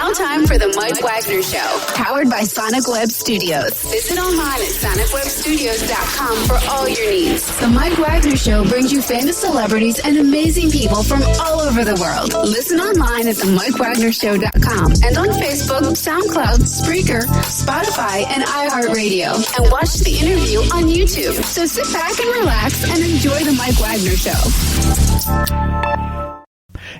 now time for the Mike Wagner Show, powered by Sonic Web Studios. Visit online at sonicwebstudios.com for all your needs. The Mike Wagner Show brings you famous celebrities and amazing people from all over the world. Listen online at themikewagnershow.com and on Facebook, SoundCloud, Spreaker, Spotify, and iHeartRadio. And watch the interview on YouTube. So sit back and relax and enjoy the Mike Wagner Show.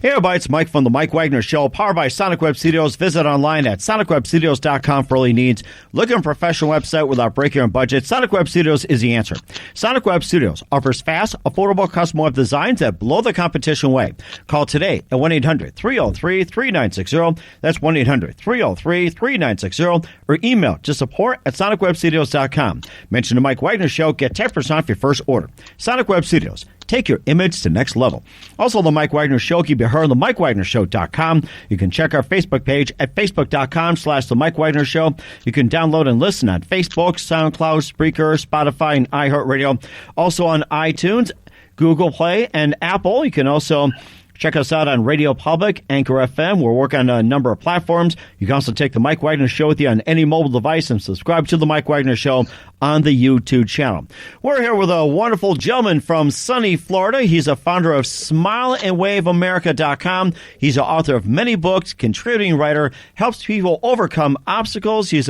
Hey everybody, it's Mike from the Mike Wagner Show, powered by Sonic Web Studios. Visit online at sonicwebstudios.com for all your needs. Look at a professional website without breaking your budget. Sonic Web Studios is the answer. Sonic Web Studios offers fast, affordable custom web designs that blow the competition away. Call today at 1-800-303-3960. That's 1-800-303-3960. Or email to support at sonicwebstudios.com. Mention the Mike Wagner Show. Get 10% off your first order. Sonic Web Studios. Take your image to the next level. Also, the Mike Wagner Show can be heard on the MikeWagnerShow.com. You can check our Facebook page at Facebook.com/The Mike Wagner Show. You can download and listen on Facebook, SoundCloud, Spreaker, Spotify, and iHeartRadio. Also on iTunes, Google Play, and Apple. You can also check us out on Radio Public, Anchor FM. We're working on a number of platforms. You can also take the Mike Wagner Show with you on any mobile device and subscribe to the Mike Wagner Show on the YouTube channel. We're here with a wonderful gentleman from sunny Florida. He's a founder of SmileAndWaveAmerica.com. He's the author of many books, contributing writer, helps people overcome obstacles. He's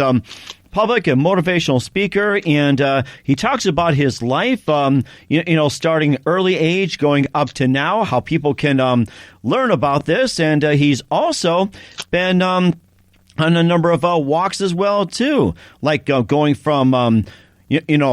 public and motivational speaker, and he talks about his life, starting early age, going up to now, how people can learn about this, and he's also been on a number of walks as well, too, like going from,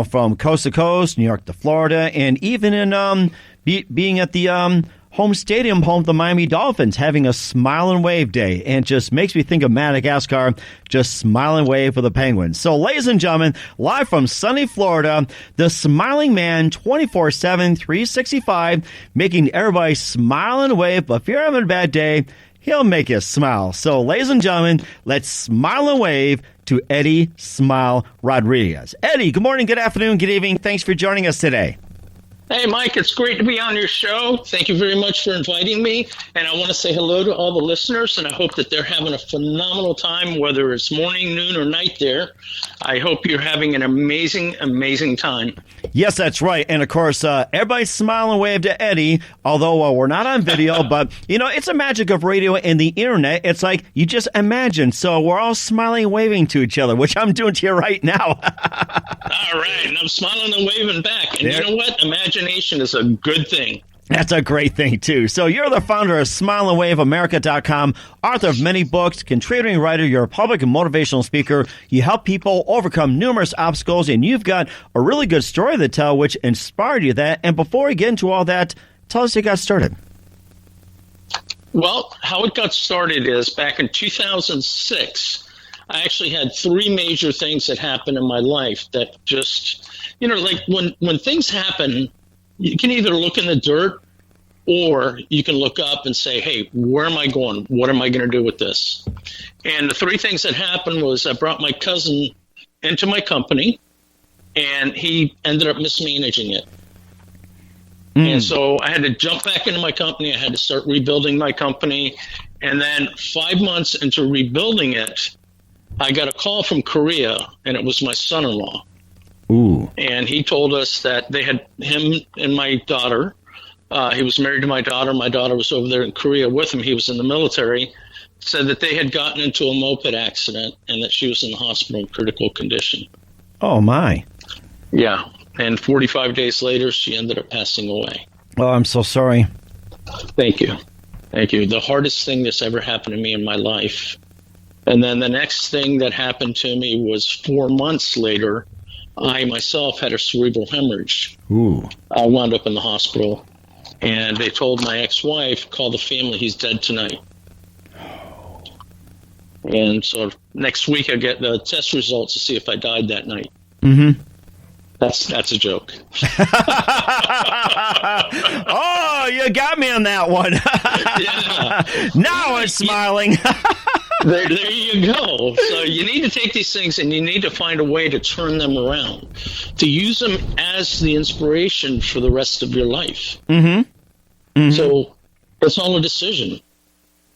from coast to coast, New York to Florida, and even in being at the home stadium, home to the Miami Dolphins, having a smile and wave day, and just makes me think of Madagascar, just smile and wave for the Penguins. So, ladies and gentlemen, live from sunny Florida, the smiling man, 24/7, 365, making everybody smile and wave. But if you're having a bad day, he'll make you smile. So, ladies and gentlemen, let's smile and wave to Eddie Smile Rodriguez. Eddie, good morning, good afternoon, good evening. Thanks for joining us today. Hey, Mike, it's great to be on your show. Thank you very much for inviting me. And I want to say hello to all the listeners, and I hope that they're having a phenomenal time, whether it's morning, noon, or night there. I hope you're having an amazing, amazing time. Yes, that's right. And, of course, everybody smile and wave to Eddie, although we're not on video. But, it's a magic of radio and the Internet. It's like you just imagine. So we're all smiling and waving to each other, which I'm doing to you right now. All right. And I'm smiling and waving back. And you know what? Imagination is a good thing. That's a great thing, too. So you're the founder of SmileAndWaveAmerica.com, author of many books, contributing writer, you're a public and motivational speaker. You help people overcome numerous obstacles, and you've got a really good story to tell which inspired you that. And before we get into all that, tell us how you got started. Well, how it got started is back in 2006, I actually had three major things that happened in my life that just, like when things happen, you can either look in the dirt or you can look up and say, hey, where am I going? What am I going to do with this? And the three things that happened was I brought my cousin into my company, and he ended up mismanaging it. And so I had to jump back into my company. I had to start rebuilding my company. And then 5 months into rebuilding it, I got a call from Korea, and it was my son-in-law. Ooh. And he told us that they had him and my daughter. He was married to my daughter. My daughter was over there in Korea with him. He was in the military. Said that they had gotten into a moped accident and that she was in the hospital in critical condition. Oh, my. Yeah. And 45 days later, she ended up passing away. Oh, I'm so sorry. Thank you. Thank you. The hardest thing that's ever happened to me in my life. And then the next thing that happened to me was 4 months later. I myself had a cerebral hemorrhage. Ooh. I wound up in the hospital, and they told my ex-wife, call the family, he's dead tonight. And so next week I get the test results to see if I died that night. Mm-hmm. That's a joke. Oh, you got me on that one. Yeah. Now I'm smiling. There you go. So you need to take these things and you need to find a way to turn them around, to use them as the inspiration for the rest of your life. Mm-hmm. Mm-hmm. So it's all a decision.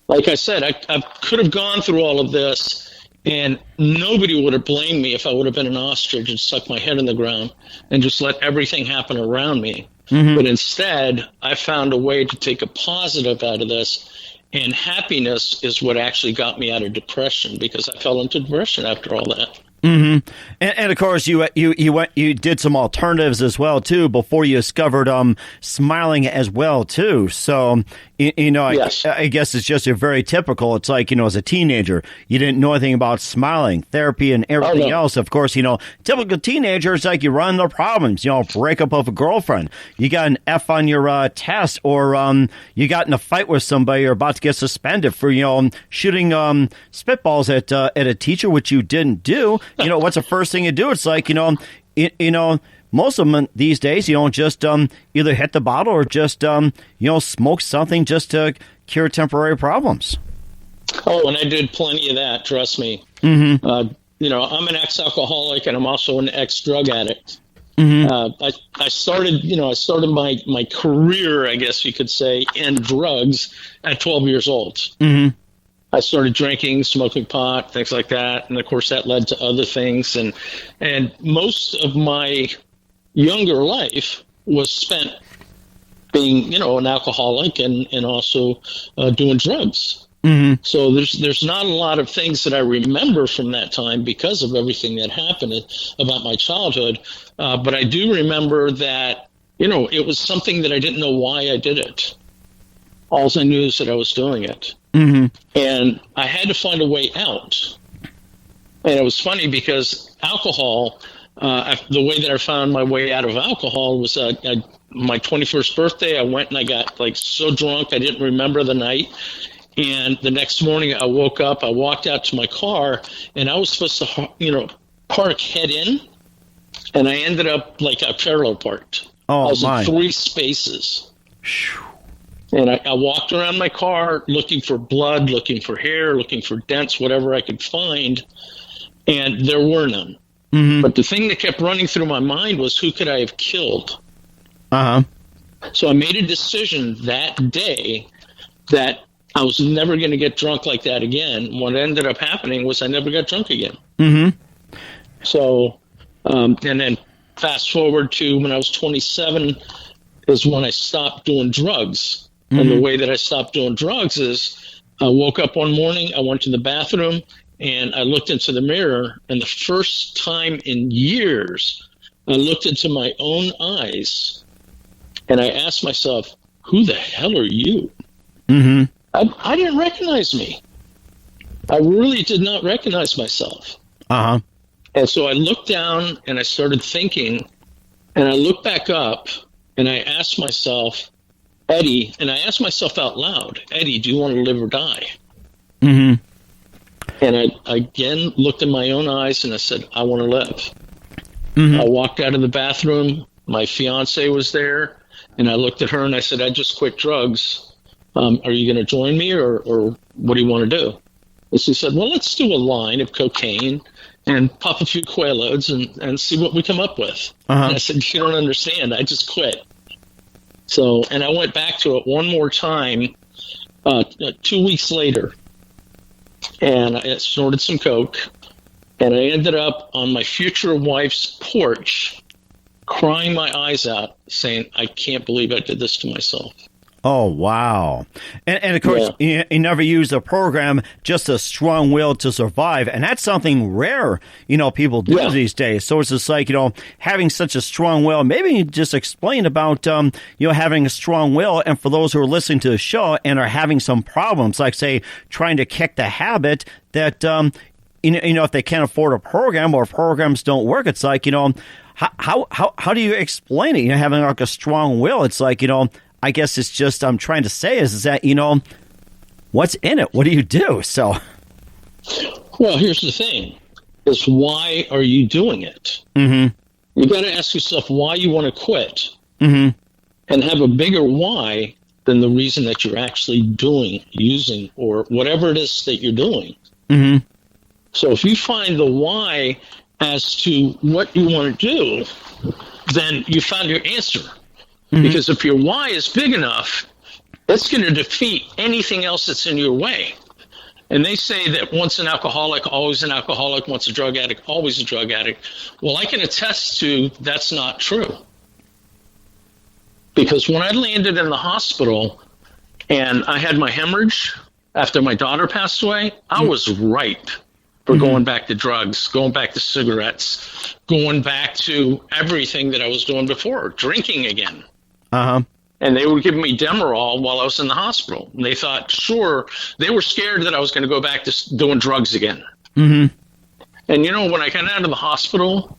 like I said, I could have gone through all of this, and nobody would have blamed me if I would have been an ostrich and stuck my head in the ground and just let everything happen around me. Mm-hmm. But instead, I found a way to take a positive out of this, and happiness is what actually got me out of depression, because I fell into depression after all that. Mm-hmm. And of course, you did some alternatives as well too before you discovered smiling as well too. So Yes. I guess it's just very typical. It's like, as a teenager, you didn't know anything about smiling, therapy, and everything else. Of course, typical teenager, it's like you run into problems. Break up with a girlfriend, you got an F on your test, or you got in a fight with somebody, or about to get suspended for shooting spitballs at a teacher, which you didn't do. What's the first thing you do? It's like, most of them these days, just either hit the bottle or just, smoke something just to cure temporary problems. Oh, and I did plenty of that, trust me. Mm-hmm. I'm an ex-alcoholic, and I'm also an ex-drug addict. Mm-hmm. I started my career, I guess you could say, in drugs at 12 years old. Mm-hmm. I started drinking, smoking pot, things like that. And of course that led to other things. And most of my younger life was spent being, an alcoholic and also doing drugs. Mm-hmm. So there's not a lot of things that I remember from that time because of everything that happened about my childhood. But I do remember that, it was something that I didn't know why I did it. All I knew is that I was doing it. Mm-hmm. And I had to find a way out. And it was funny because alcohol, the way that I found my way out of alcohol was my 21st birthday. I went and I got so drunk I didn't remember the night. And the next morning I woke up, I walked out to my car, and I was supposed to, park head in. And I ended up I parallel parked. Oh, I was my. in 3 spaces. And I walked around my car looking for blood, looking for hair, looking for dents, whatever I could find, and there were none. Mm-hmm. But the thing that kept running through my mind was, who could I have killed? Uh-huh. So I made a decision that day that I was never going to get drunk like that again. What ended up happening was I never got drunk again. Mm-hmm. So, and then fast forward to when I was 27 is when I stopped doing drugs. Mm-hmm. And the way that I stopped doing drugs is I woke up one morning, I went to the bathroom, and I looked into the mirror, and the first time in years, I looked into my own eyes, and I asked myself, who the hell are you? Mm-hmm. I didn't recognize me. I really did not recognize myself. Uh-huh. And so I looked down, and I started thinking, and I looked back up, and I asked myself, Eddie, and I asked myself out loud, Eddie, do you want to live or die? Mm-hmm. And I again looked in my own eyes and I said, I want to live. Mm-hmm. I walked out of the bathroom. My fiance was there, and I looked at her and I said, I just quit drugs. Are you going to join me, or what do you want to do? And she said, well, let's do a line of cocaine and pop a few Quaaludes and see what we come up with. Uh-huh. And I said, you don't understand. I just quit. So, and I went back to it one more time 2 weeks later, and I snorted some coke, and I ended up on my future wife's porch crying my eyes out, saying, I can't believe I did this to myself. Oh, wow. And of course, you never use a program, just a strong will to survive. And that's something rare, people do these days. So it's just like, having such a strong will. Maybe you just explain about, having a strong will. And for those who are listening to the show and are having some problems, like, say, trying to kick the habit that, if they can't afford a program or programs don't work, it's like, how do you explain it? Having like a strong will, it's like, I guess it's just I'm trying to say is that, what's in it? What do you do? So, well, here's the thing, is why are you doing it? Mm-hmm. You got to ask yourself why you want to quit, mm-hmm. and have a bigger why than the reason that you're actually using, or whatever it is that you're doing. Mm-hmm. So if you find the why as to what you want to do, then you found your answer. Mm-hmm. Because if your why is big enough it's going to defeat anything else that's in your way. And they say that once an alcoholic, always an alcoholic, once a drug addict, always a drug addict. Well, I can attest to that's not true. Because when I landed in the hospital and I had my hemorrhage after my daughter passed away, I was ripe for going back to drugs, going back to cigarettes, going back to everything that I was doing before, drinking again. Uh-huh. And they were giving me Demerol while I was in the hospital. And they thought, sure, they were scared that I was going to go back to doing drugs again. Mm-hmm. And, you know, when I got out of the hospital,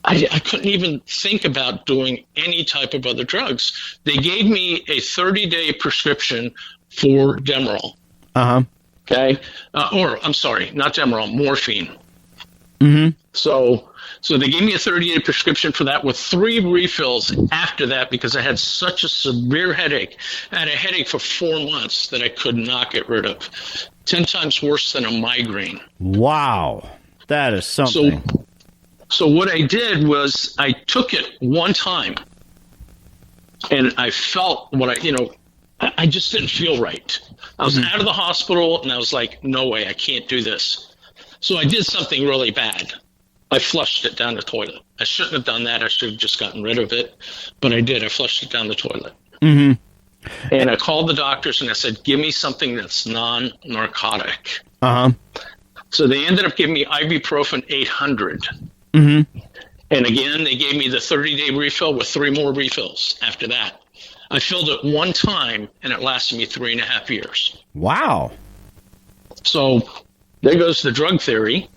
I couldn't even think about doing any type of other drugs. They gave me a 30-day prescription for Demerol. Uh-huh. Okay? Or, I'm sorry, not Demerol, morphine. Mm-hmm. So they gave me a 30-day prescription for that with 3 refills after that because I had such a severe headache. I had a headache for 4 months that I could not get rid of. 10 times worse than a migraine. Wow. That is something. So what I did was I took it one time and I felt I just didn't feel right. I was out of the hospital and I was like, no way, I can't do this. So I did something really bad. I flushed it down the toilet. I shouldn't have done that. I should have just gotten rid of it. But I did. I flushed it down the toilet. Mm-hmm. And I called the doctors and I said, give me something that's non-narcotic. Uh-huh. So they ended up giving me ibuprofen 800. Mm-hmm. And again, they gave me the 30-day refill with 3 more refills after that. I filled it one time, and it lasted me 3.5 years. Wow. So there goes the drug theory.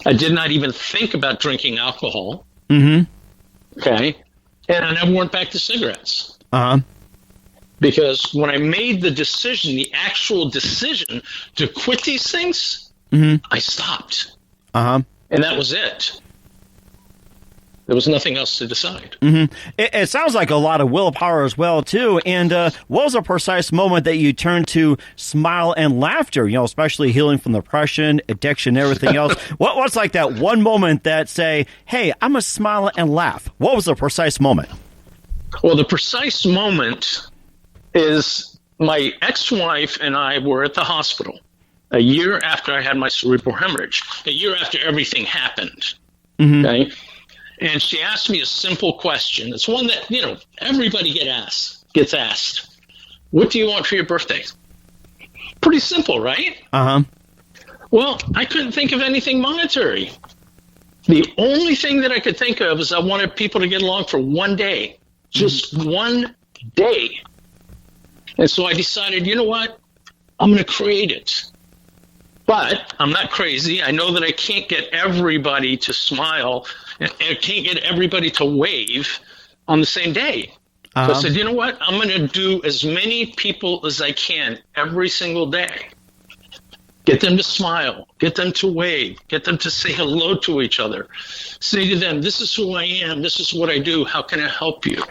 I did not even think about drinking alcohol. Mm-hmm. Okay. And I never went back to cigarettes. Uh-huh. Because when I made the decision, the actual decision to quit these things, I stopped. Uh-huh. And that was it. There was nothing else to decide. Mm-hmm. It sounds like a lot of willpower as well, too. And what was a precise moment that you turned to smile and laughter, especially healing from depression, addiction, everything else? What's like that one moment that say, hey, I'm going to smile and laugh? What was the precise moment? Well, the precise moment is my ex-wife and I were at the hospital a year after I had my cerebral hemorrhage, a year after everything happened. Mm-hmm. Okay. And she asked me a simple question. It's one that, everybody gets asked. What do you want for your birthday? Pretty simple, right? Uh-huh. Well, I couldn't think of anything monetary. The only thing that I could think of is I wanted people to get along for one day. Just one day. And so I decided, you know what? I'm going to create it. But I'm not crazy. I know that I can't get everybody to smile. I can't get everybody to wave on the same day. So I said, you know what? I'm going to do as many people as I can every single day. Get them to smile. Get them to wave. Get them to say hello to each other. Say to them, this is who I am. This is what I do. How can I help you?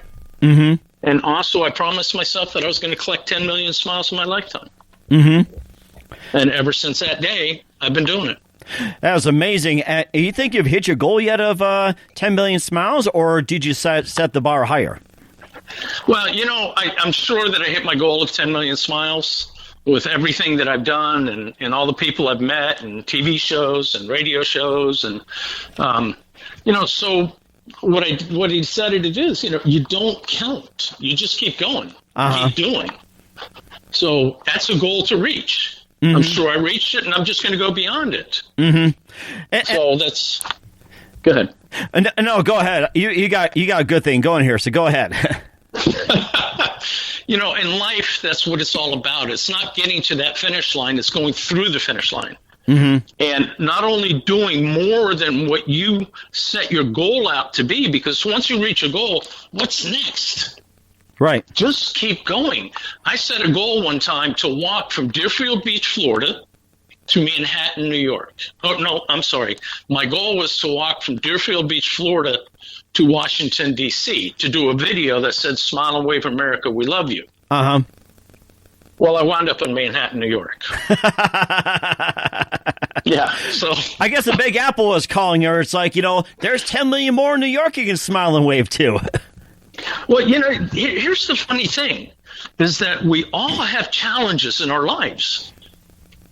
Mm-hmm. And also, I promised myself that I was going to collect 10 million smiles in my lifetime. Mm-hmm. And ever since that day, I've been doing it. That was amazing. You think you've hit your goal yet of 10 million smiles, or did you set the bar higher? Well, I'm sure that I hit my goal of 10 million smiles with everything that I've done and all the people I've met and TV shows and radio shows. And, so what I decided to do is, you don't count. You just keep going. Keep doing. So that's a goal to reach. Mm-hmm. I'm sure I reached it, and I'm just going to go beyond it. Mm-hmm. So that's... Go ahead. No, go ahead. You got a good thing going here, so go ahead. In life, that's what it's all about. It's not getting to that finish line. It's going through the finish line. Mm-hmm. And not only doing more than what you set your goal out to be, because once you reach a goal, what's next? Right. Just keep going. I set a goal one time to walk from Deerfield Beach, Florida, to Manhattan, New York. Oh, no, I'm sorry. My goal was to walk from Deerfield Beach, Florida, to Washington, D.C., to do a video that said, Smile and Wave America, we love you. Uh-huh. Well, I wound up in Manhattan, New York. Yeah, so... I guess the Big Apple was calling her. It's like, there's 10 million more in New York you can smile and wave to. Well, here's the funny thing, is that we all have challenges in our lives.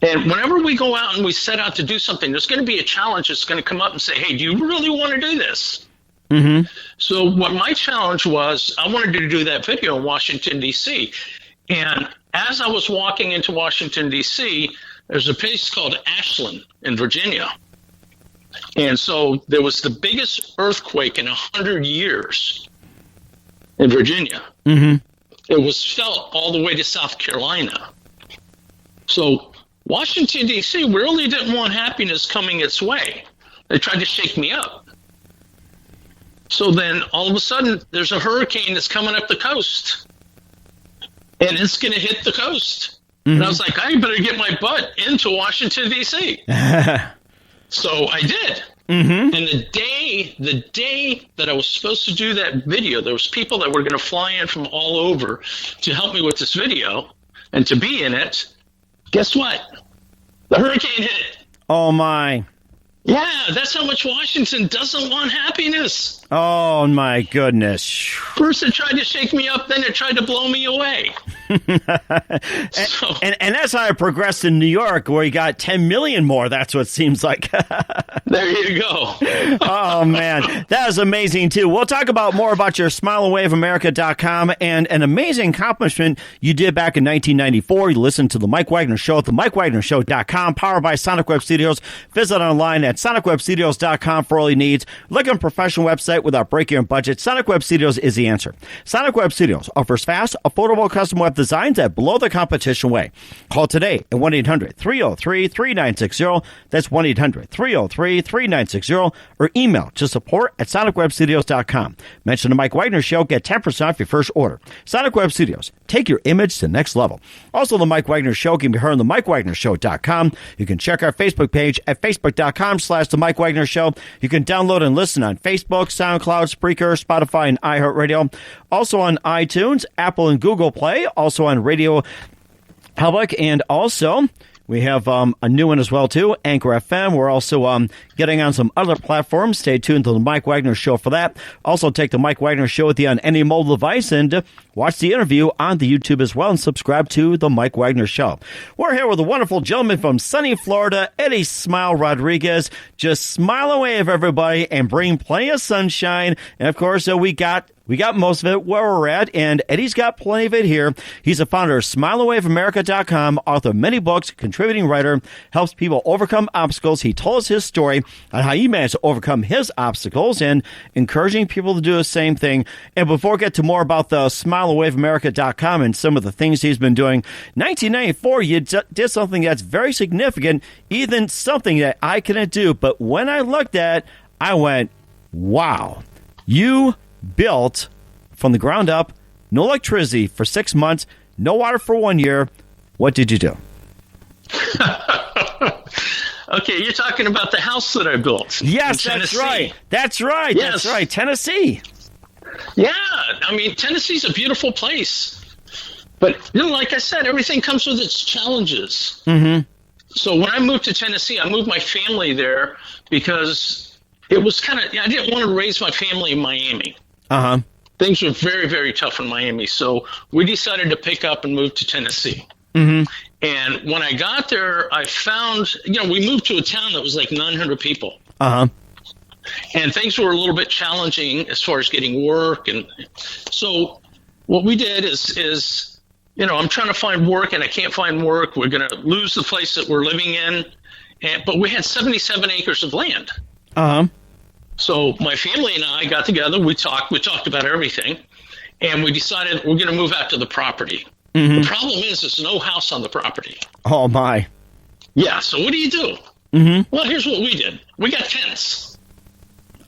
And whenever we go out and we set out to do something, there's going to be a challenge that's going to come up and say, hey, do you really want to do this? Mm-hmm. So what my challenge was, I wanted to do that video in Washington, D.C. And as I was walking into Washington, D.C., there's a place called Ashland in Virginia. And so there was the biggest earthquake in 100 years in Virginia. Mm-hmm. It was felt all the way to South Carolina. So Washington, D.C. really didn't want happiness coming its way. They tried to shake me up. So then all of a sudden, there's a hurricane that's coming up the coast. And it's going to hit the coast. Mm-hmm. And I was like, I better get my butt into Washington, D.C. So I did. Mm-hmm. And the day that I was supposed to do that video, there was people that were going to fly in from all over to help me with this video and to be in it. Guess what? The hurricane hit it. Oh, my. Yeah, that's how much Washington doesn't want happiness. Oh, my goodness. First it tried to shake me up, then it tried to blow me away. And that's how it progressed in New York, where you got 10 million more. That's what it seems like. There you go. Oh, man. That is amazing, too. We'll talk about more about your smileawayofamerica.com and an amazing accomplishment you did back in 1994. You listened to The Mike Wagner Show at themikewagnershow.com, powered by Sonic Web Studios. Visit online at sonicwebstudios.com for all your needs. Look at a professional website without breaking your budget. Sonic Web Studios is the answer. Sonic Web Studios offers fast, affordable custom web designs at below the competition way. Call today at 1-800-303-3960. That's 1-800-303-3960. Or email to support at sonicwebstudios.com. Mention the Mike Wagner Show. Get 10% off your first order. Sonic Web Studios. Take your image to the next level. Also, the Mike Wagner Show can be heard on the MikeWagnerShow.com. You can check our Facebook page at Facebook.com/The Mike Wagner Show. You can download and listen on Facebook, SoundCloud, Spreaker, Spotify, and iHeartRadio. Also on iTunes, Apple, and Google Play. Also on Radio Public. And also, we have a new one as well, too, Anchor FM. We're also getting on some other platforms. Stay tuned to the Mike Wagner Show for that. Also, take the Mike Wagner Show with you on any mobile device and watch the interview on the YouTube as well and subscribe to the Mike Wagner Show. We're here with a wonderful gentleman from sunny Florida, Eddie Smile Rodriguez. Just smile away of everybody and bring plenty of sunshine. And, of course, we got most of it where we're at, and Eddie's got plenty of it here. He's the founder of SmileAwayOfAmerica.com, author of many books, contributing writer, helps people overcome obstacles. He told us his story on how he managed to overcome his obstacles and encouraging people to do the same thing. And before we get to more about the SmileAwayOfAmerica.com and some of the things he's been doing, 1994, you did something that's very significant, even something that I couldn't do. But when I looked at it, I went, wow, you built from the ground up, no electricity for 6 months, no water for 1 year. What did you do? Okay, you're talking about the house that I built. Yes, that's right. That's right. Yes. That's right. Tennessee. Yeah, I mean, Tennessee's a beautiful place. But, like I said, everything comes with its challenges. Mm-hmm. So when I moved to Tennessee, I moved my family there because it was I didn't want to raise my family in Miami. Uh-huh. Things were very, very tough in Miami. So we decided to pick up and move to Tennessee. Mm-hmm. And when I got there, I found, we moved to a town that was like 900 people. Uh-huh. And things were a little bit challenging as far as getting work. And so what we did is I'm trying to find work and I can't find work. We're going to lose the place that we're living in. But we had 77 acres of land. Uh-huh. So my family and I got together. We talked about everything, and we decided we're going to move out to the property. Mm-hmm. The problem is there's no house on the property. Oh, my. Yeah, so what do you do? Mm-hmm. Well, here's what we did. We got tents.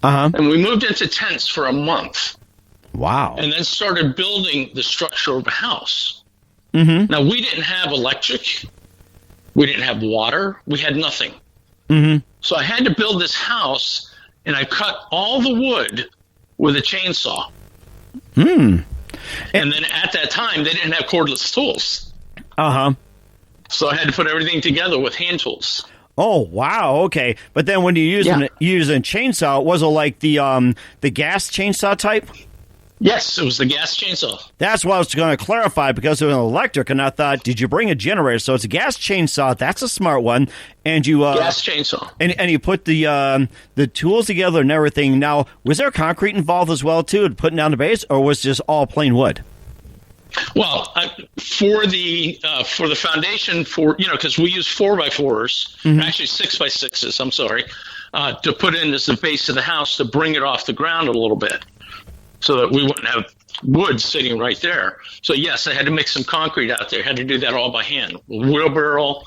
Uh-huh. And we moved into tents for a month. Wow. And then started building the structure of a house. Mm-hmm. Now, we didn't have electric. We didn't have water. We had nothing. Mm-hmm. So I had to build this house, and I cut all the wood with a chainsaw. And then at that time, they didn't have cordless tools. Uh-huh. So I had to put everything together with hand tools. Oh, wow. Okay. But then when you use a chainsaw, was it like the gas chainsaw type? Yes, it was the gas chainsaw. That's what I was going to clarify, because it was electric, and I thought, did you bring a generator? So it's a gas chainsaw. That's a smart one. And you gas chainsaw. And you put the tools together and everything. Now, was there concrete involved as well too, putting down the base, or was it just all plain wood? Well, for the foundation, because we use 4x4s, actually 6x6s. I'm sorry, to put in as the base of the house to bring it off the ground a little bit, so that we wouldn't have wood sitting right there. So yes, I had to mix some concrete out there. I had to do that all by hand. Wheelbarrow.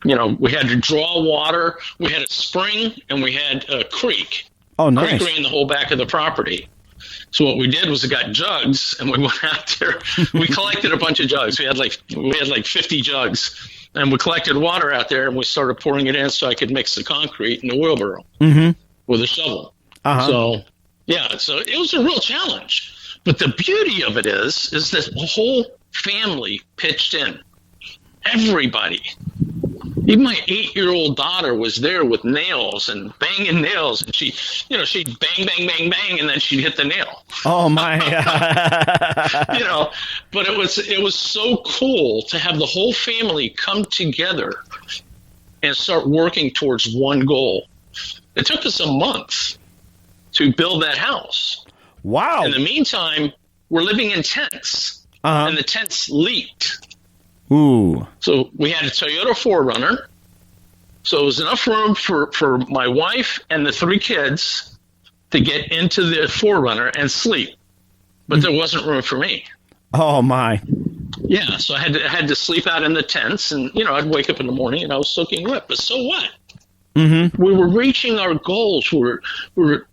We had to draw water. We had a spring, and we had a creek. Oh, nice. Creek ran the whole back of the property. So what we did was we got jugs, and we went out there. We collected a bunch of jugs. We had like 50 jugs, and we collected water out there, and we started pouring it in so I could mix the concrete in the wheelbarrow with a shovel. So yeah, so it was a real challenge. But the beauty of it is that the whole family pitched in. Everybody. Even my 8-year-old daughter was there with nails and banging nails, and she'd bang, bang, bang, bang, and then she'd hit the nail. Oh my! But it was so cool to have the whole family come together and start working towards one goal. It took us a month to build that house. Wow! In the meantime, we're living in tents, and the tents leaked. Ooh. So we had a Toyota 4Runner. So it was enough room for my wife and the 3 kids to get into the 4Runner and sleep. But there wasn't room for me. Oh, my. Yeah, so I had to sleep out in the tents, and, I'd wake up in the morning and I was soaking wet. But so what? We were reaching our goals. We were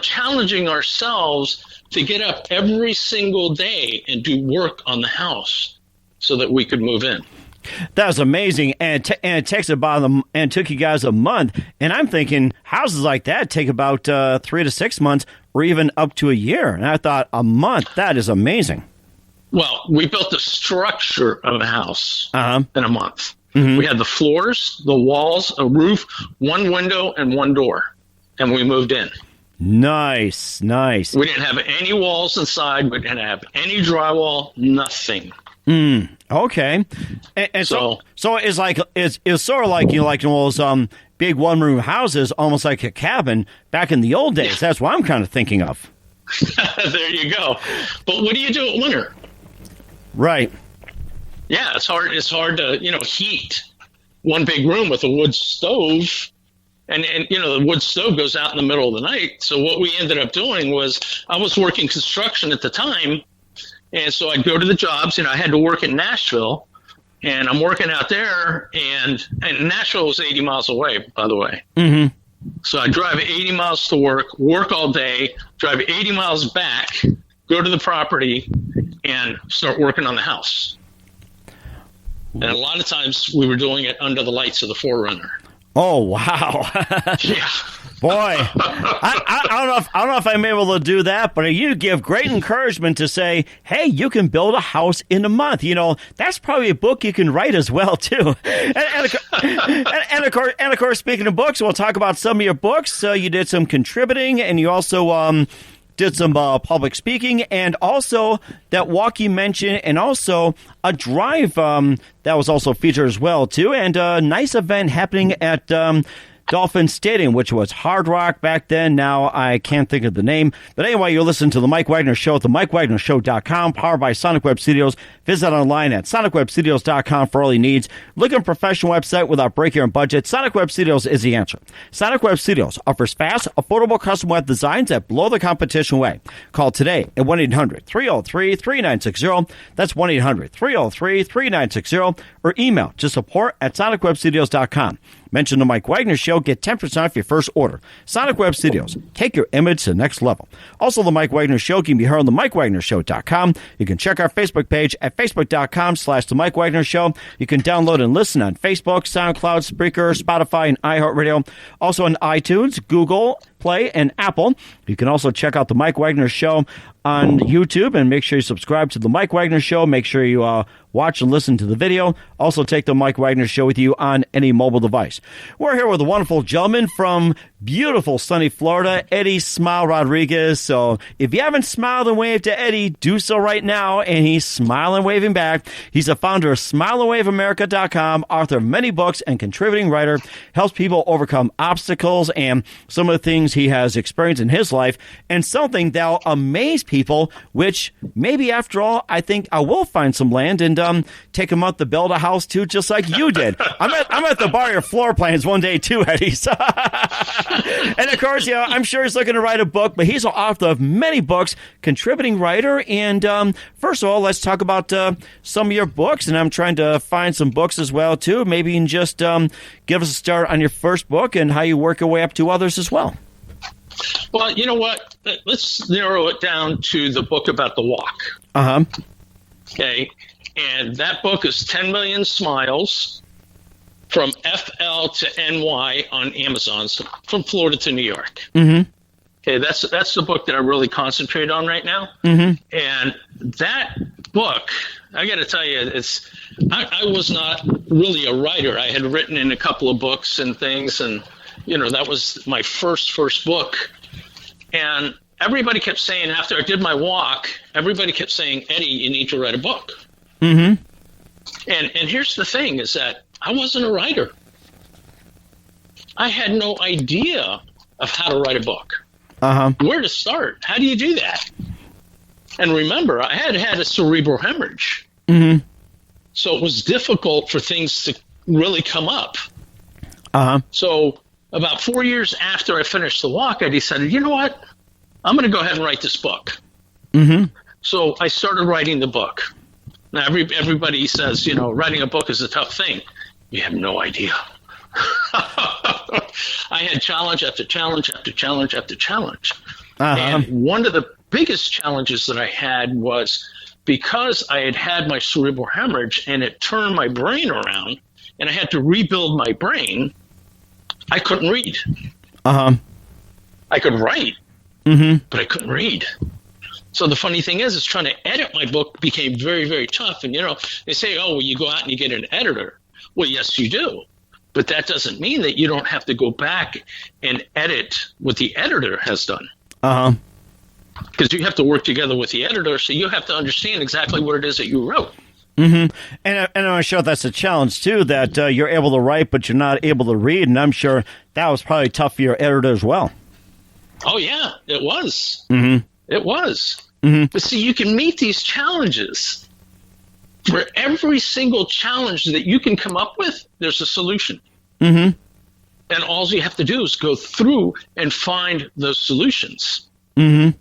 challenging ourselves to get up every single day and do work on the house, so that we could move in. That was amazing, and it took you guys a month. And I'm thinking houses like that take about 3 to 6 months, or even up to a year. And I thought, a month, that is amazing. Well, we built the structure of a house in a month. We had the floors, the walls, a roof, 1 window, and 1 door, and we moved in. Nice. We didn't have any walls inside. We didn't have any drywall. Nothing. Okay. And so it's like it's sort of like like those big 1-room houses, almost like a cabin back in the old days. That's what I'm kind of thinking of. There you go. But what do you do at winter? Right. Yeah, it's hard to heat one big room with a wood stove. And the wood stove goes out in the middle of the night. So what we ended up doing was, I was working construction at the time. And so I'd go to the jobs, I had to work in Nashville, and I'm working out there, and Nashville was 80 miles away, by the way. So I drive 80 miles to work all day, drive 80 miles back, go to the property, and start working on the house. And a lot of times we were doing it under the lights of the 4Runner. Oh, wow. Yeah. Boy, I don't know if I'm able to do that, but you give great encouragement to say, hey, you can build a house in a month. That's probably a book you can write as well, too. And of course, speaking of books, we'll talk about some of your books. You did some contributing, and you also did some public speaking, and also that walk you mentioned, and also a drive that was also featured as well, too, and a nice event happening at Dolphin Stadium, which was Hard Rock back then. Now I can't think of the name. But anyway, you're listening to The Mike Wagner Show at themikewagnershow.com, powered by Sonic Web Studios. Visit online at sonicwebstudios.com for all your needs. Look at a professional website without breaking your budget. Sonic Web Studios is the answer. Sonic Web Studios offers fast, affordable custom web designs that blow the competition away. Call today at 1-800-303-3960. That's 1-800-303-3960. Or email to support@sonicwebstudios.com. Mention the Mike Wagner Show. Get 10% off your first order. Sonic Web Studios. Take your image to the next level. Also, the Mike Wagner Show can be heard on the MikeWagnerShow.com. You can check our Facebook page at Facebook.com/The Mike Wagner Show. You can download and listen on Facebook, SoundCloud, Spreaker, Spotify, and iHeartRadio. Also on iTunes, Google Play, and Apple. You can also check out the Mike Wagner Show on YouTube, and make sure you subscribe to the Mike Wagner Show. Make sure you watch and listen to the video. Also take the Mike Wagner Show with you on any mobile device. We're here with a wonderful gentleman from beautiful, sunny Florida, Eddie Smile Rodriguez. So if you haven't smiled and waved to Eddie, do so right now. And he's smiling, waving back. He's the founder of SmileAndWaveAmerica.com, author of many books, and contributing writer. Helps people overcome obstacles and some of the things he has experienced in his life, and something that'll amaze people, which maybe after all, I think I will find some land and take a month to build a house too, just like you did. I'm at the bar your floor plans one day too, Eddie. So and of course, I'm sure he's looking to write a book, but he's an author of many books, contributing writer. And first of all, let's talk about some of your books. And I'm trying to find some books as well too. Maybe you can just give us a start on your first book and how you work your way up to others as well. Well, you know what? Let's narrow it down to the book about the walk. Okay. And that book is 10 Million Smiles from FL to NY on Amazon, so from Florida to New York. Okay, that's the book that I really concentrate on right now. And that book, I got to tell you, I was not really a writer. I had written in a couple of books and things, and that was my first book. And everybody kept saying, after I did my walk, everybody kept saying, Eddie, you need to write a book. And here's the thing, is that I wasn't a writer. I had no idea of how to write a book. Where to start? How do you do that? And remember, I had a cerebral hemorrhage. So it was difficult for things to really come up. So about 4 years after I finished the walk, I decided, you know what? I'm going to go ahead and write this book. So I started writing the book. Now, everybody says, writing a book is a tough thing. You have no idea. I had challenge after challenge after challenge after challenge. And one of the biggest challenges that I had was because I had my cerebral hemorrhage and it turned my brain around and I had to rebuild my brain, I couldn't read. I could write, but I couldn't read. So the funny thing is trying to edit my book became very, very tough. And, they say, oh, well, you go out and you get an editor. Well, yes, you do. But that doesn't mean that you don't have to go back and edit what the editor has done. Because you have to work together with the editor, so you have to understand exactly what it is that you wrote. And I'm sure that's a challenge, too, that you're able to write, but you're not able to read. And I'm sure that was probably tough for your editor as well. Oh, yeah, it was. It was. But see, you can meet these challenges. For every single challenge that you can come up with, there's a solution. And all you have to do is go through and find those solutions. And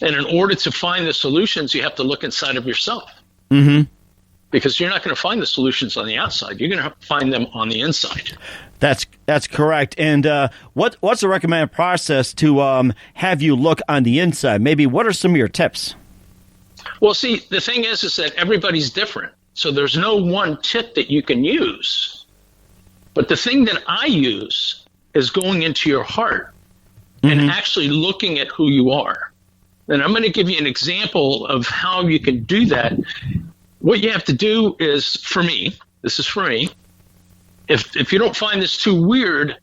in order to find the solutions, you have to look inside of yourself. Because you're not going to find the solutions on the outside. You're going to find them on the inside. That's correct. And what's the recommended process to have you look on the inside? Maybe what are some of your tips? Well, see, the thing is that everybody's different. So there's no one tip that you can use. But the thing that I use is going into your heart and actually looking at who you are. And I'm going to give you an example of how you can do that. What you have to do is, for me, this is for me, if you don't find this too weird,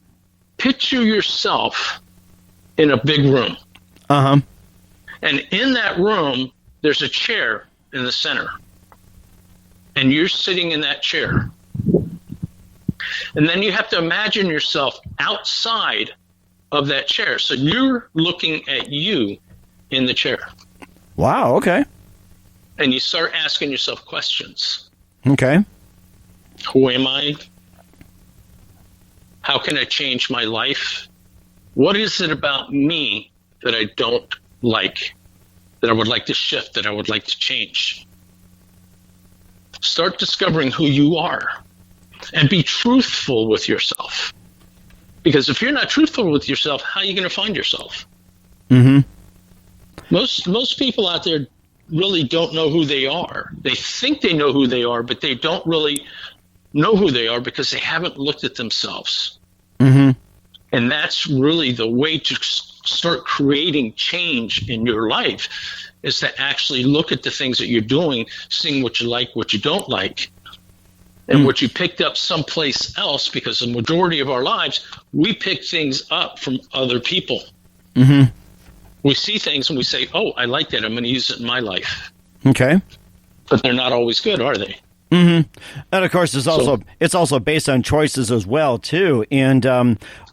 picture yourself in a big room. And in that room, there's a chair in the center. And you're sitting in that chair. And then you have to imagine yourself outside of that chair. So you're looking at you in the chair. Wow, okay. And you start asking yourself questions. Okay. Who am I? How can I change my life? What is it about me that I don't like, that I would like to shift, that I would like to change? Start discovering who you are and be truthful with yourself. Because if you're not truthful with yourself, how are you going to find yourself? Most people out there really don't know who they are. They think they know who they are, but they don't really know who they are because they haven't looked at themselves. And that's really the way to start creating change in your life, is to actually look at the things that you're doing, seeing what you like, what you don't like, and what you picked up someplace else, because the majority of our lives, we pick things up from other people. Mm-hmm. We see things and we say, oh, I like that. I'm going to use it in my life. Okay. But they're not always good, are they? Mm-hmm. And of course, it's also based on choices as well, too. And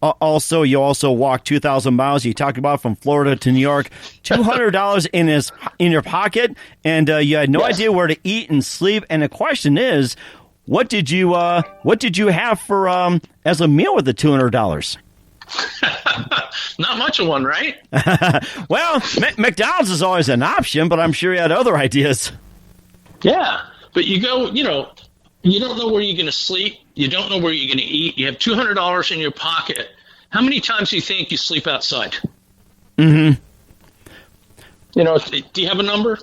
also, you also walked 2,000 miles. You talked about from Florida to New York, $200 in your pocket, and you had no idea where to eat and sleep. And the question is, what did you have for as a meal with the $200? Not much of one, right? Well, McDonald's is always an option, but I'm sure you had other ideas. Yeah. But you go, you don't know where you're going to sleep. You don't know where you're going to eat. You have $200 in your pocket. How many times do you think you sleep outside? Mm-hmm. Do you have a number?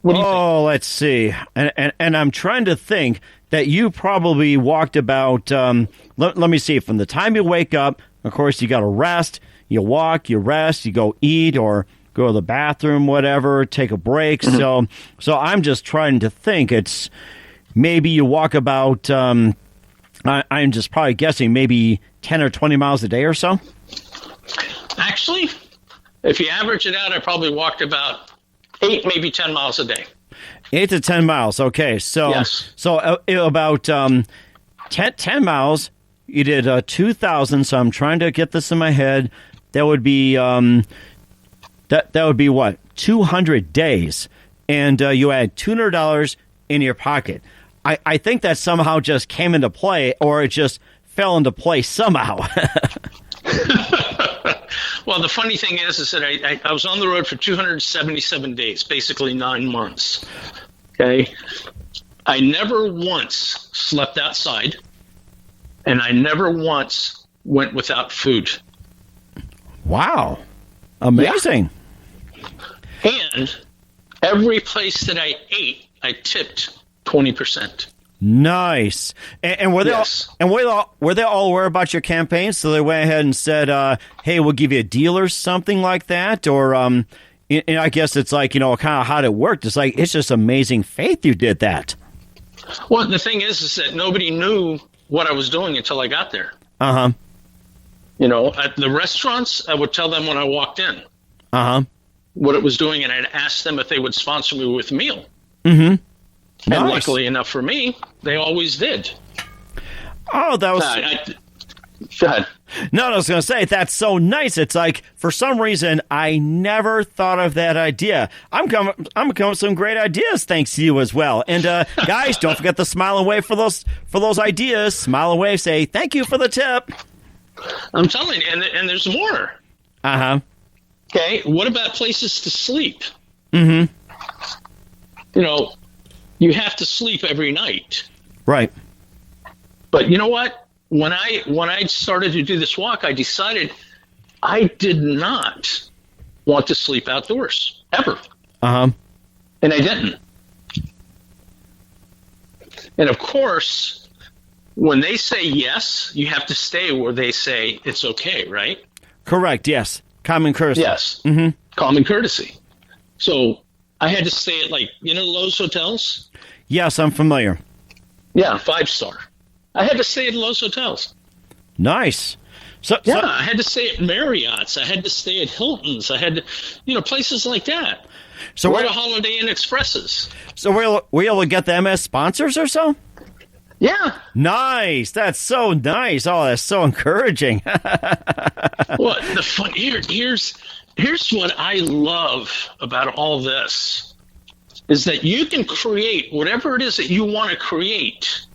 What do you think? Let's see. And I'm trying to think that you probably walked about, let me see, from the time you wake up, of course, you got to rest. You walk, you rest, you go eat or go to the bathroom, whatever, take a break. So I'm just trying to think. It's maybe you walk about, I'm just probably guessing, maybe 10 or 20 miles a day or so? Actually, if you average it out, I probably walked about 8, maybe 10 miles a day. 8 to 10 miles, okay. So, yes. So about 10 miles, you did 2,000, so I'm trying to get this in my head. That would be... That would be what? 200 days. And you had $200 in your pocket. I think that somehow just came into play, or it just fell into place somehow. Well, the funny thing is that I was on the road for 277 days, basically 9 months. Okay? I never once slept outside, and I never once went without food. Wow. Amazing. Yeah. And every place that I ate, I tipped 20%. Nice. And were they were they all aware about your campaign? So they went ahead and said, "Hey, we'll give you a deal or something like that." Or, I guess it's like kind of how it worked. It's like it's just amazing faith you did that. Well, the thing is that nobody knew what I was doing until I got there. Uh huh. At the restaurants, I would tell them when I walked in. Uh huh. What it was doing, and I'd ask them if they would sponsor me with a meal. Mm-hmm. And nice. luckily enough for me, they always did. Oh, that was... Go ahead. No, I was going to say, that's so nice. It's like, for some reason, I never thought of that idea. I'm coming with some great ideas, thanks to you as well. And guys, don't forget to smile and wave for those ideas. Smile and wave, say, thank you for the tip. I'm telling you, and there's more. Uh-huh. Okay, what about places to sleep? Mm-hmm. You have to sleep every night. Right. But you know what? When I started to do this walk, I decided I did not want to sleep outdoors, ever. Uh-huh. And I didn't. And of course, when they say yes, you have to stay where they say it's okay, right? Correct, yes. Common courtesy. Yes. Mm-hmm. Common courtesy. So I had to stay at Lowe's hotels? Yes, I'm familiar. Yeah, 5-star. I had to stay at Lowe's hotels. Nice. I had to stay at Marriott's. I had to stay at Hilton's. I had to, places like that. So we're the Holiday Inn Expresses. So were you able to get them as sponsors or so? Yeah. Nice. That's so nice. Oh, that's so encouraging. Well, here's what I love about all this is that you can create whatever it is that you want to create,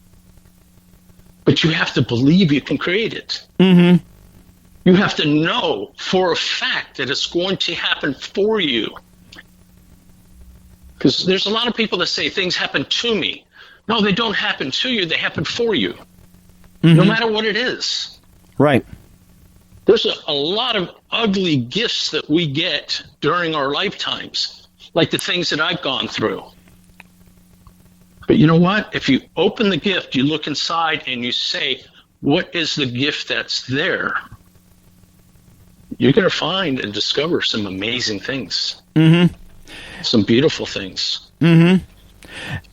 but you have to believe you can create it. Mm-hmm. You have to know for a fact that it's going to happen for you. Because there's a lot of people that say things happen to me. No, they don't happen to you. They happen for you. Mm-hmm. No matter what it is. Right. There's a lot of ugly gifts that we get during our lifetimes, like the things that I've gone through. But you know what? If you open the gift, you look inside and you say, what is the gift that's there? You're going to find and discover some amazing things. Mm-hmm. Some beautiful things. Mm-hmm.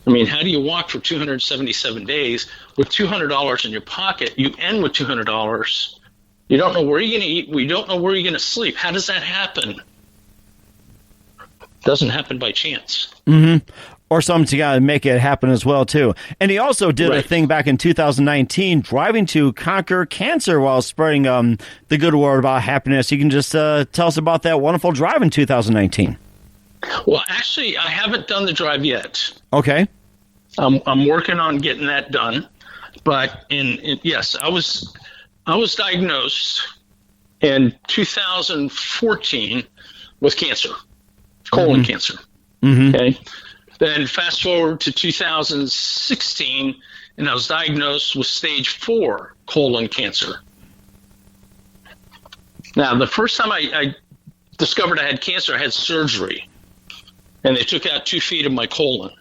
I mean, how do you walk for 277 days with $200 in your pocket? You end with $200. You don't know where you're going to eat. We don't know where you're going to sleep. How does that happen? Doesn't happen by chance. Mm-hmm. Or something got to make it happen as well, too. And he also did a thing back in 2019, driving to conquer cancer while spreading the good word about happiness. You can just tell us about that wonderful drive in 2019. Well, actually, I haven't done the drive yet. Okay. I'm working on getting that done. But yes, I was diagnosed in 2014 with cancer, colon cancer. Mm-hmm. Okay. Then fast forward to 2016, and I was diagnosed with stage 4 colon cancer. Now, the first time I discovered I had cancer, I had surgery, and they took out 2 feet of my colon.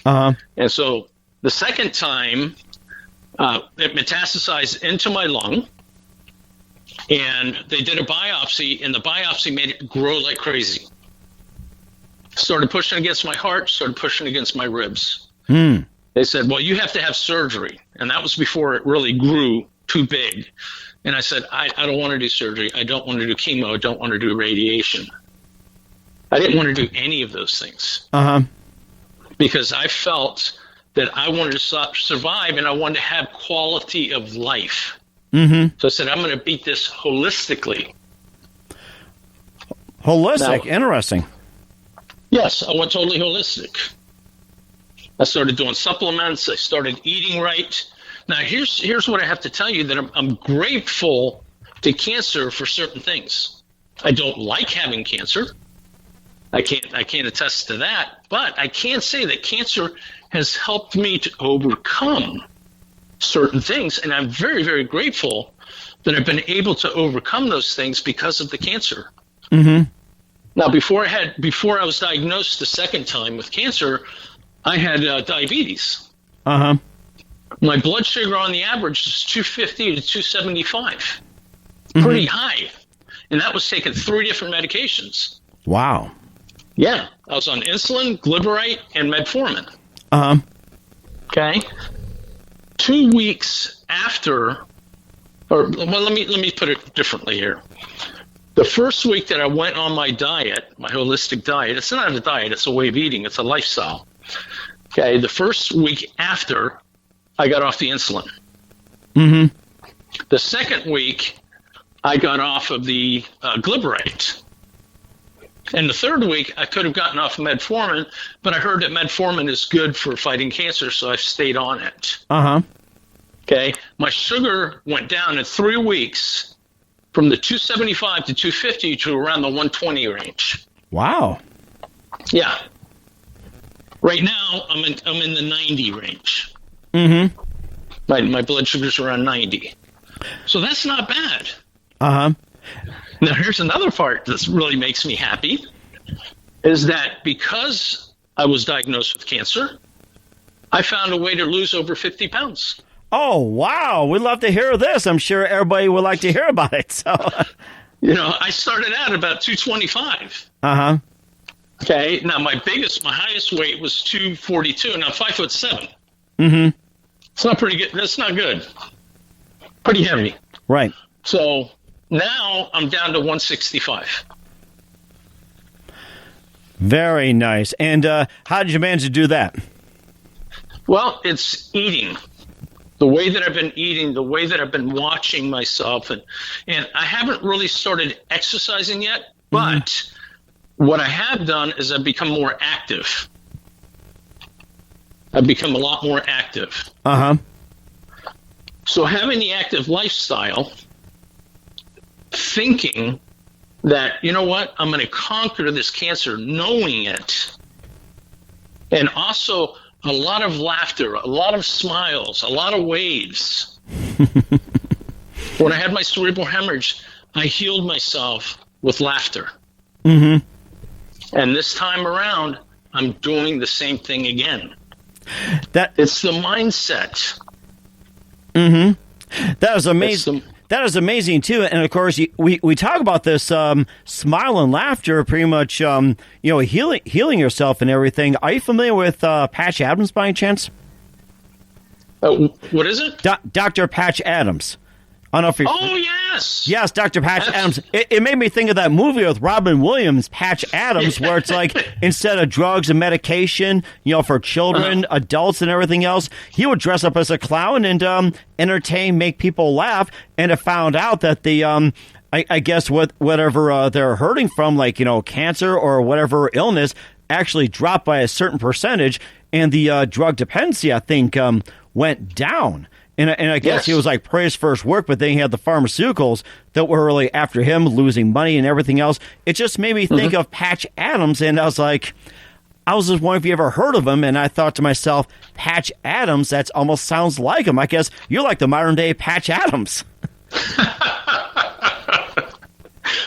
Uh-huh. And so the second time, it metastasized into my lung, and they did a biopsy, and the biopsy made it grow like crazy. Started pushing against my heart, started pushing against my ribs. They said, well, you have to have surgery. And that was before it really grew too big. And I said, I don't want to do surgery. I don't want to do chemo. I don't want to do radiation. I didn't want to do any of those things. Uh-huh. Because I felt that I wanted to survive and I wanted to have quality of life. Mm-hmm. So I said, I'm going to beat this holistically. Holistic, now, interesting. Yes, I went totally holistic. I started doing supplements. I started eating right. Now, here's what I have to tell you, that I'm grateful to cancer for certain things. I don't like having cancer. I can't attest to that. But I can say that cancer has helped me to overcome certain things. And I'm very, very grateful that I've been able to overcome those things because of the cancer. Mm-hmm. Now, before I was diagnosed the second time with cancer, I had diabetes. Uh-huh. My blood sugar on the average is 250 to 275. Mm-hmm. Pretty high. And that was taking 3 different medications. Wow. Yeah. I was on insulin, glyburite, and metformin. Uh-huh. Okay. 2 weeks after, or well, let me put it differently here. The first week that I went on my diet, my holistic diet, it's not a diet, it's a way of eating, it's a lifestyle. Okay, the first week after, I got off the insulin. Mm-hmm. The second week, I got off of the glyburite. And the third week, I could have gotten off of metformin, but I heard that metformin is good for fighting cancer, so I stayed on it. Uh-huh. Okay, my sugar went down in 3 weeks from the 275 to 250 to around the 120 range. Wow. Yeah. Right now, I'm in the 90 range. Mm-hmm. My blood sugar's around 90. So that's not bad. Uh-huh. Now, here's another part that really makes me happy, is that because I was diagnosed with cancer, I found a way to lose over 50 pounds. Oh, wow. We'd love to hear this. I'm sure everybody would like to hear about it. So, I started out about 225. Uh-huh. Okay. Now, my highest weight was 242, and I'm 5'7". Mm-hmm. It's not pretty good. That's not good. Pretty heavy. Right. So now I'm down to 165. Very nice. And how did you manage to do that? Well, it's eating. The way that I've been eating, the way that I've been watching myself, and I haven't really started exercising yet, but what I have done is I've become more active. I've become a lot more active. Uh-huh. So having the active lifestyle, thinking that, you know what, I'm going to conquer this cancer, knowing it, and also a lot of laughter, a lot of smiles, a lot of waves. When I had my cerebral hemorrhage, I healed myself with laughter. Mm-hmm. And this time around, I'm doing the same thing again. It's the mindset. Mm-hmm. That was amazing. That is amazing, too. And, of course, we talk about this smile and laughter, pretty much, healing yourself and everything. Are you familiar with Patch Adams by any chance? What is it? Dr. Patch Adams. I don't know if you're... Oh, yes. Yes, Dr. Patch Adams. It made me think of that movie with Robin Williams, Patch Adams, where it's like instead of drugs and medication, for children, adults, and everything else, he would dress up as a clown and entertain, make people laugh. And it found out that the, I guess, whatever they're hurting from, like, cancer or whatever illness, actually dropped by a certain percentage. And the drug dependency, I think, went down. And I guess he was like praised for his work, but then he had the pharmaceuticals that were really after him, losing money and everything else. It just made me think of Patch Adams, and I was just wondering if you ever heard of him, and I thought to myself, Patch Adams, that almost sounds like him. I guess you're like the modern-day Patch Adams.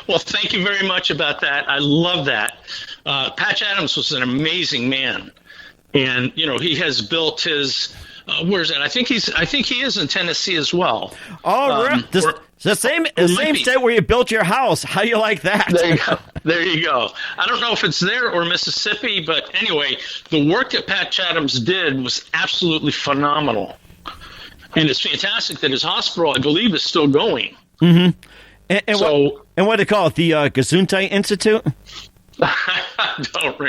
Well, thank you very much about that. I love that. Patch Adams was an amazing man, and, he has built his... where's that? I think he is in Tennessee as well. Oh, really? The same state where you built your house. How do you like that? There you go. I don't know if it's there or Mississippi, but anyway, the work that Patch Adams did was absolutely phenomenal. And it's fantastic that his hospital, I believe, is still going. Mm-hmm. And what do they call it? The Gesundheit Institute? I don't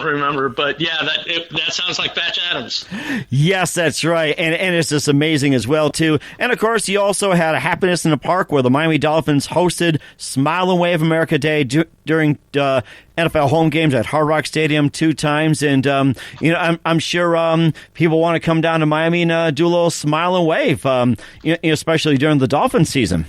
remember, but yeah, that sounds like Patch Adams. Yes, that's right, and it's just amazing as well too. And of course, you also had a Happiness in the Park where the Miami Dolphins hosted Smile and Wave America Day during NFL home games at Hard Rock Stadium 2 times, and I'm sure people want to come down to Miami and do a little smile and wave, especially during the Dolphin season.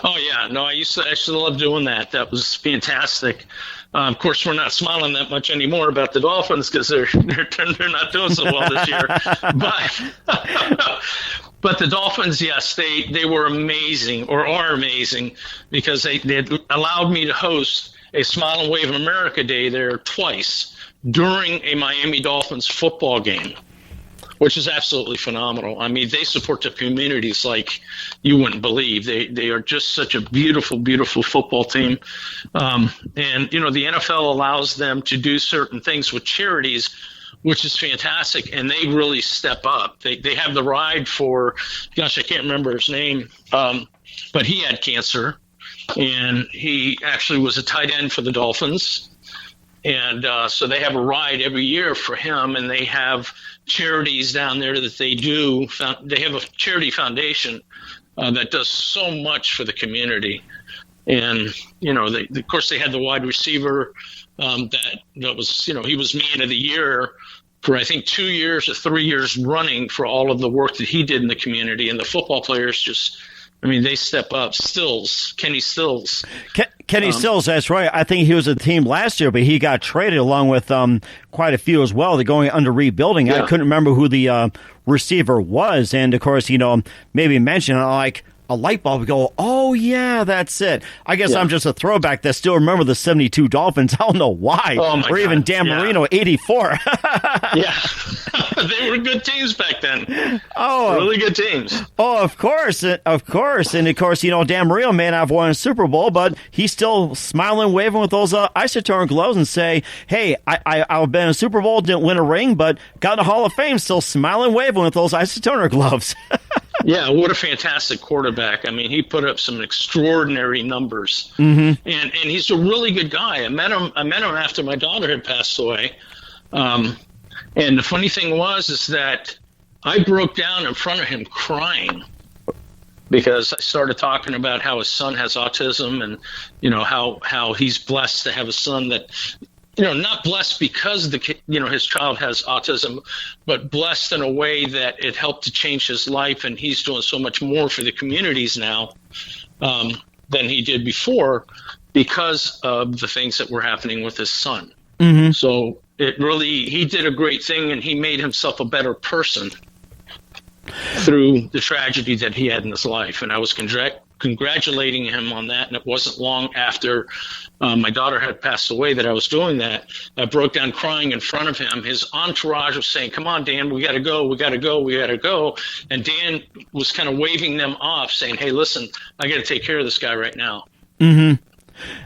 Oh yeah, no, I used to love doing that. That was fantastic. Of course, we're not smiling that much anymore about the Dolphins because they're not doing so well this year. But the Dolphins, yes, they were amazing, or are amazing, because they had allowed me to host a Smile and Wave America Day there twice during a Miami Dolphins football game, which is absolutely phenomenal. I mean, they support the communities like you wouldn't believe. They are just such a beautiful, beautiful football team. And, the NFL allows them to do certain things with charities, which is fantastic, and they really step up. They have the ride for, gosh, I can't remember his name, but he had cancer, and he actually was a tight end for the Dolphins. And so they have a ride every year for him, and they have charities down there that they do. They have a charity foundation that does so much for the community. And, of course, they had the wide receiver that was, he was Man of the Year for, I think, 2 years or 3 years running for all of the work that he did in the community. And the football players just, they step up. Kenny Stills. Kenny Stills, that's right. I think he was a team last year, but he got traded along with quite a few as well. They're going under rebuilding. Yeah. I couldn't remember who the receiver was. And, of course, maybe mention like a light bulb would go, oh, yeah, that's it. I guess I'm just a throwback that still remember the 72 Dolphins. I don't know why. Oh my or even God. Dan Marino, 84. Yeah. They were good teams back then. Oh, really good teams. Oh, of course. And, of course, Dan Marino may not have won a Super Bowl, but he's still smiling, waving with those isotonic gloves and say, hey, I've been in a Super Bowl, didn't win a ring, but got in the Hall of Fame, still smiling, waving with those isotonic gloves. Yeah, what a fantastic quarterback. He put up some extraordinary numbers. Mm-hmm. And he's a really good guy. I met him after my daughter had passed away. And the funny thing is that I broke down in front of him crying because I started talking about how his son has autism and, how he's blessed to have a son that, not blessed because his child has autism, but blessed in a way that it helped to change his life. And he's doing so much more for the communities now than he did before because of the things that were happening with his son. Mm-hmm. So he did a great thing, and he made himself a better person through the tragedy that he had in his life. And I was congratulating him on that. And it wasn't long after my daughter had passed away that I was doing that. I broke down crying in front of him. His entourage was saying, "Come on, Dan, we got to go, we got to go, we got to go." And Dan was kind of waving them off, saying, "Hey, listen, I got to take care of this guy right now." Mm-hmm.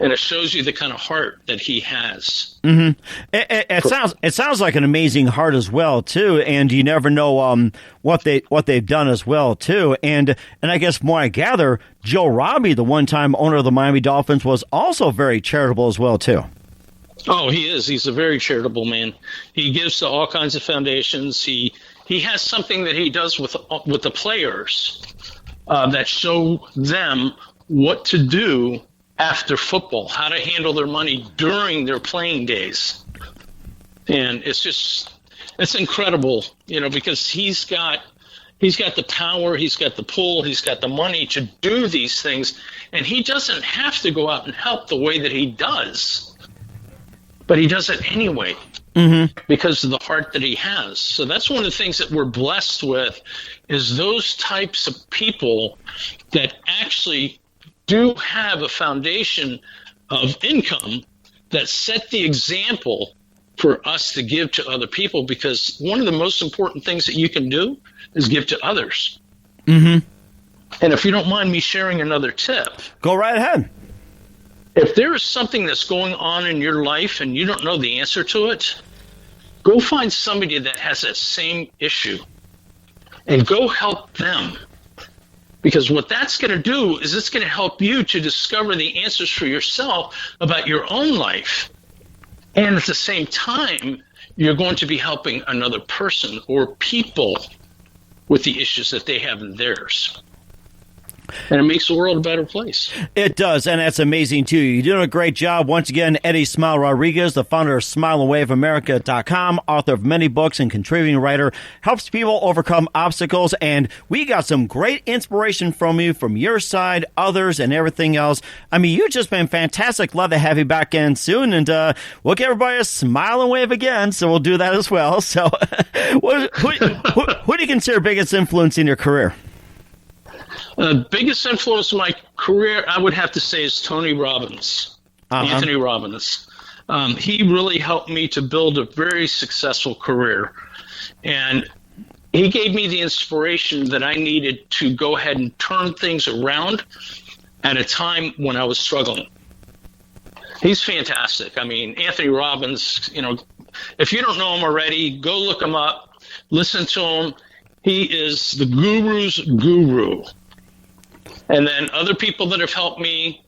And it shows you the kind of heart that he has. Mm-hmm. It sounds like an amazing heart as well too, and you never know what they've done as well too. And I guess from what I gather, Joe Robbie, the one-time owner of the Miami Dolphins, was also very charitable as well too. Oh, he is. He's a very charitable man. He gives to all kinds of foundations. He has something that he does with the players that show them what to do after football, how to handle their money during their playing days. And it's incredible, because he's got the power, he's got the pull, he's got the money to do these things, and he doesn't have to go out and help the way that he does, but he does it anyway. Mm-hmm. Because of the heart that he has. So that's one of the things that we're blessed with, is those types of people that actually do have a foundation of income that set the example for us to give to other people, because one of the most important things that you can do is give to others. Mm-hmm. And if you don't mind me sharing another tip. Go right ahead. If there is something that's going on in your life and you don't know the answer to it, go find somebody that has that same issue and go help them. Because what that's going to do is it's going to help you to discover the answers for yourself about your own life. And at the same time, you're going to be helping another person or people with the issues that they have in theirs. And it makes the world a better place. It does, and that's amazing, too. You're doing a great job. Once again, Eddie Smile Rodriguez, the founder of SmileAndWaveAmerica.com, author of many books and contributing writer, helps people overcome obstacles, and we got some great inspiration from you, from your side, others, and everything else. I mean, you've just been fantastic. Love to have you back in soon, and we'll give everybody a smile and wave again, so we'll do that as well. So who do you consider biggest influence in your career? The biggest influence in my career, I would have to say, is Tony Robbins, Anthony Robbins. He really helped me to build a very successful career. And he gave me the inspiration that I needed to go ahead and turn things around at a time when I was struggling. He's fantastic. I mean, Anthony Robbins, if you don't know him already, go look him up, listen to him. He is the guru's guru. And then other people that have helped me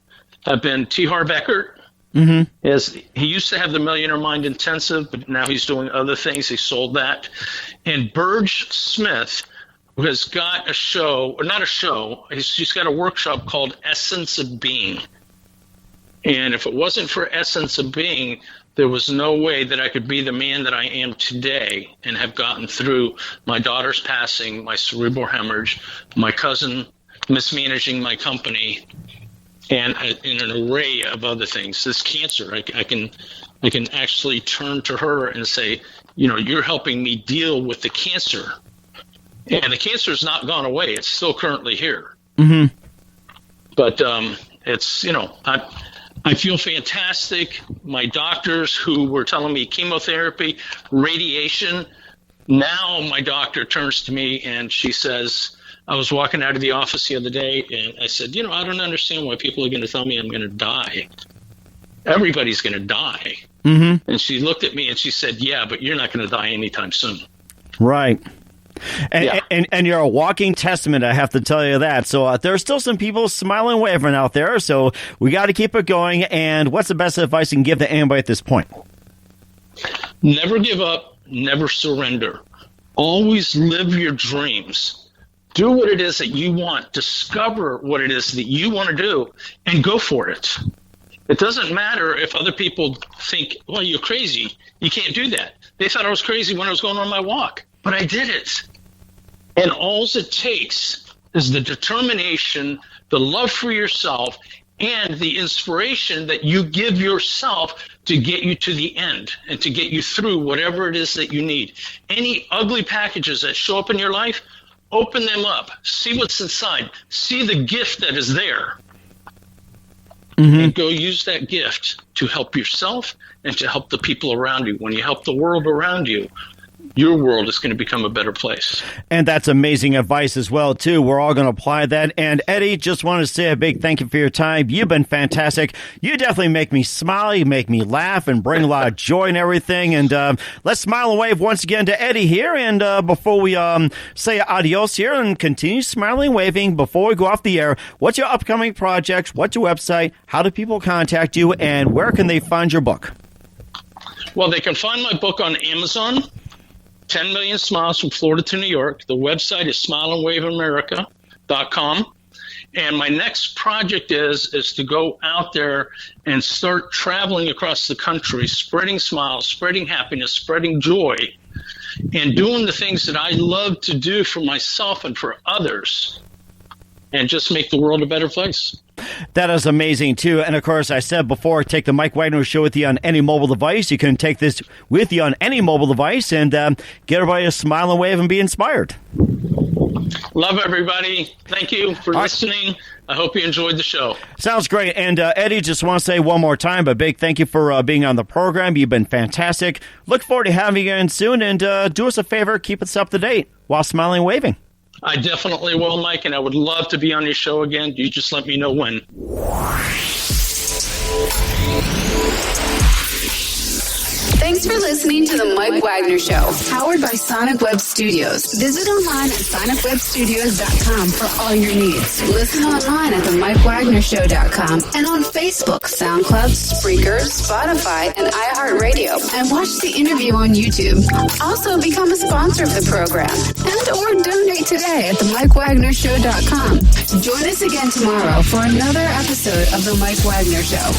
have been T. Harv Eckert. Mm-hmm. He used to have the Millionaire Mind Intensive, but now he's doing other things. He sold that. And Burge Smith, who has got a show, or not a show, he's got a workshop called Essence of Being. And if it wasn't for Essence of Being, there was no way that I could be the man that I am today and have gotten through my daughter's passing, my cerebral hemorrhage, my cousin mismanaging my company, and an array of other things. This cancer, I can actually turn to her and say, you're helping me deal with the cancer. And the cancer has not gone away. It's still currently here. Mm-hmm. But it's, I feel fantastic. My doctors who were telling me chemotherapy, radiation, now my doctor turns to me and she says, I was walking out of the office the other day and I said, I don't understand why people are going to tell me I'm going to die. Everybody's going to die. Mm-hmm. And she looked at me and she said, yeah, but you're not going to die anytime soon. Right. And you're a walking testament, I have to tell you that. So there's still some people smiling, waving out there. So we got to keep it going. And what's the best advice you can give to anybody at this point? Never give up. Never surrender. Always live your dreams. Do what it is that you want. Discover what it is that you want to do and go for it. It doesn't matter if other people think, well, you're crazy. You can't do that. They thought I was crazy when I was going on my walk, but I did it. And all it takes is the determination, the love for yourself, and the inspiration that you give yourself to get you to the end and to get you through whatever it is that you need. Any ugly packages that show up in your life, Open them up. See what's inside. See the gift that is there. And go use that gift to help yourself and to help the people around you. When you help the world around you, your world is going to become a better place. And that's amazing advice as well, too. We're all going to apply that. And Eddie, just want to say a big thank you for your time. You've been fantastic. You definitely make me smile. You make me laugh and bring a lot of joy and everything. And let's smile and wave once again to Eddie here. And before we say adios here and continue smiling and waving, before we go off the air, what's your upcoming projects? What's your website? How do people contact you? And where can they find your book? Well, they can find my book on Amazon. 10 Million Smiles from Florida to New York. The website is smileandwaveamerica.com. And my next project is to go out there and start traveling across the country, spreading smiles, spreading happiness, spreading joy, and doing the things that I love to do for myself and for others, and just make the world a better place. That is amazing, too. And, of course, I said before, take the Mike Wagner Show with you on any mobile device. You can take this with you on any mobile device and get everybody to smile and wave and be inspired. Love everybody. Thank you for listening. I hope you enjoyed the show. Sounds great. And, Eddie, just want to say one more time, a big thank you for being on the program. You've been fantastic. Look forward to having you in soon. And do us a favor, keep us up to date while smiling and waving. I definitely will, Mike, and I would love to be on your show again. You just let me know when. Thanks for listening to The Mike Wagner Show, powered by Sonic Web Studios. Visit online at sonicwebstudios.com for all your needs. Listen online at themikewagnershow.com and on Facebook, SoundCloud, Spreaker, Spotify, and iHeartRadio. And watch the interview on YouTube. Also, become a sponsor of the program and or donate today at themikewagnershow.com. Join us again tomorrow for another episode of The Mike Wagner Show.